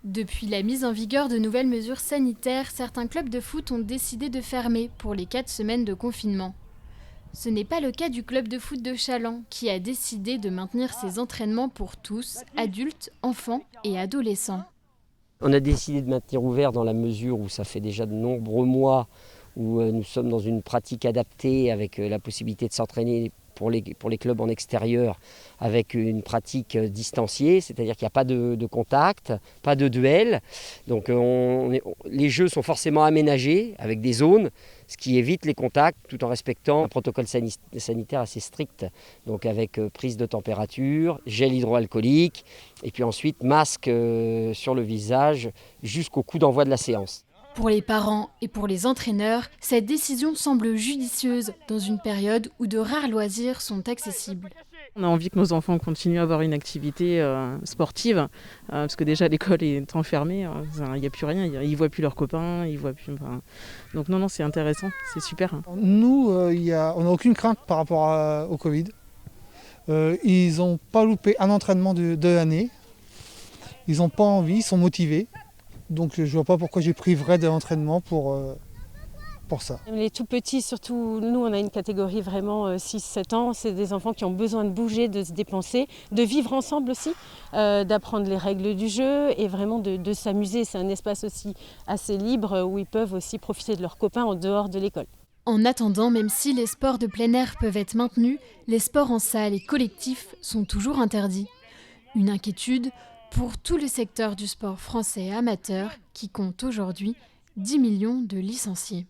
Depuis la mise en vigueur de nouvelles mesures sanitaires, certains clubs de foot ont décidé de fermer pour les 4 semaines de confinement. Ce n'est pas le cas du club de foot de Challans, qui a décidé de maintenir ses entraînements pour tous, adultes, enfants et adolescents. On a décidé de maintenir ouvert dans la mesure où ça fait déjà de nombreux mois où nous sommes dans une pratique adaptée avec la possibilité de s'entraîner pour les clubs en extérieur avec une pratique distanciée, c'est-à-dire qu'il n'y a pas de contact, pas de duel. Donc les jeux sont forcément aménagés avec des zones, ce qui évite les contacts tout en respectant un protocole sanitaire assez strict, donc avec prise de température, gel hydroalcoolique et puis ensuite masque sur le visage jusqu'au coup d'envoi de la séance. Pour les parents et pour les entraîneurs, cette décision semble judicieuse dans une période où de rares loisirs sont accessibles. On a envie que nos enfants continuent à avoir une activité sportive, parce que déjà l'école est enfermée, il n'y a plus rien, ils ne voient plus leurs copains, donc non, c'est intéressant, c'est super. Nous, on n'a aucune crainte par rapport au Covid. Ils n'ont pas loupé un entraînement de l'année, ils n'ont pas envie, ils sont motivés. Donc je ne vois pas pourquoi j'ai priverais de l'entraînement pour ça. Les tout petits, surtout nous, on a une catégorie vraiment 6-7 ans. C'est des enfants qui ont besoin de bouger, de se dépenser, de vivre ensemble aussi, d'apprendre les règles du jeu et vraiment de s'amuser. C'est un espace aussi assez libre où ils peuvent aussi profiter de leurs copains en dehors de l'école. En attendant, même si les sports de plein air peuvent être maintenus, les sports en salle et collectifs sont toujours interdits. Une inquiétude pour tout le secteur du sport français amateur qui compte aujourd'hui 10 millions de licenciés.